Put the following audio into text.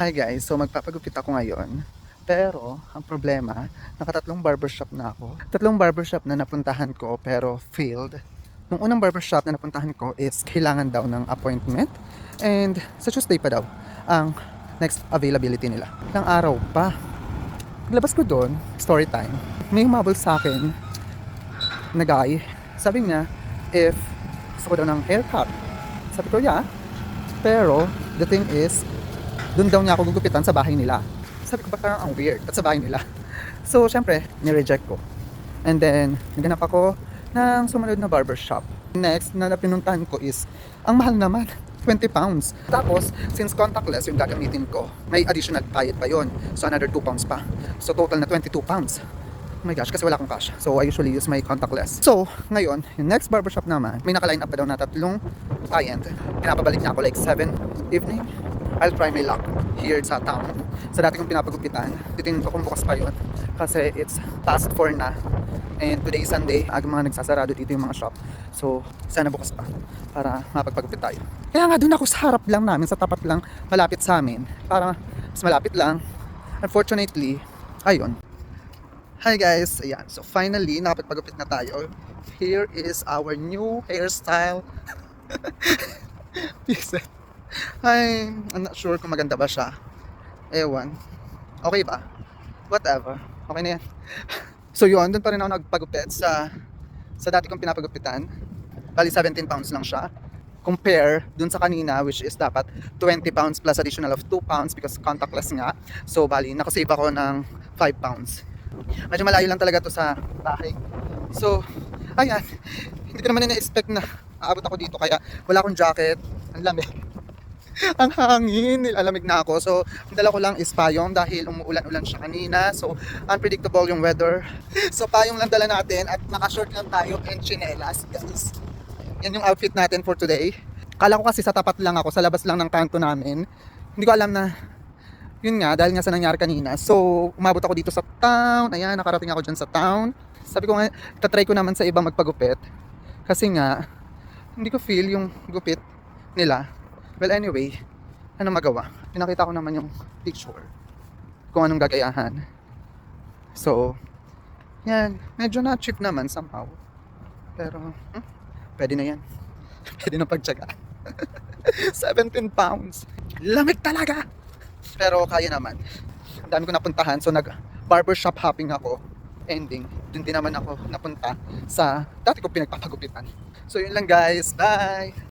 Hi guys, so magpapagupit ako ngayon. Pero, ang problema, nakatatlong barbershop na ako. Tatlong barbershop na napuntahan ko pero failed. Nung unang barbershop na napuntahan ko is kailangan daw ng appointment. And sa Tuesday pa daw ang next availability nila. Ilang araw pa. Paglabas ko doon, story time. May humabol sa akin na guy. Sabi niya, if gusto ko daw ng haircut. Sabi ko, yeah. Pero, the thing is, doon daw niya ako gugupitan sa bahay nila. Sabi ko ba parang ang weird at sa bahay nila. So, syempre, ni-reject ko. And then, naganap ako ng sumunod na barbershop. Next na pinuntahan ko is, ang mahal naman, 20 pounds. Tapos, since contactless yung gagamitin ko, may additional bayad pa yon. So, another 2 pounds pa. So, total na 22 pounds. Oh my gosh, kasi wala akong cash. So, I usually use my contactless. So, ngayon, yung next barbershop naman, may nakaline up pa daw na 3 client. Pinapabalik niya ako like 7 evening. I'll try my luck here sa town. Sa dati kong pinapagupitan, titingin ko kung bukas pa yun. Kasi it's past 4 na. And today is Sunday, aga mga nagsasarado dito yung mga shop. So, sana bukas pa para mapagpagupit tayo. Kaya nga doon ako sa harap lang namin, sa tapat lang, malapit sa amin. Para mas malapit lang. Unfortunately, ayun. Hi guys, ayan. So finally, nakapagpagupit na tayo. Here is our new hairstyle. Peace. I'm not sure kung maganda ba siya. Ewan. Okay ba? Whatever. Okay na yan. So yun, doon pa rin ako nagpagupit sa dati kong pinapagupitan. Bali 17 pounds lang siya. Compare dun sa kanina, which is dapat 20 pounds plus additional of 2 pounds because contactless nga. So bali, nakasave ako ng 5 pounds. Medyo malayo lang talaga to sa bahay. So, ayan. Hindi ko naman na-expect na aabot ako dito kaya wala akong jacket. Ang lamig. Ang hangin, nilalamig na ako. So, ang dala ko lang is payong dahil umuulan-ulan siya kanina. So, unpredictable yung weather. So, payong lang dala natin at naka-short lang tayo and chinelas, guys. Yan yung outfit natin for today. Kala ko kasi sa tapat lang ako, sa labas lang ng kanto namin. Hindi ko alam na, yun nga, dahil nga sa nangyari kanina. So, umabot ako dito sa town. Ayan, nakarating ako dyan sa town. Sabi ko nga, tatry ko naman sa iba magpagupit. Kasi nga, hindi ko feel yung gupit nila. Well, anyway, ano magawa? Pinakita ko naman yung picture. Kung anong gagayahan. So, yan. Medyo na cheap naman somehow. Pero, pwede na yan. Pwede na pagtsagaan. 17 pounds. Lamig talaga! Pero kaya naman. Ang dami ko napuntahan. So, nag-barbershop hopping ako. Ending. Doon din naman ako napunta sa dati ko pinagpapagupitan. So, yun lang guys. Bye!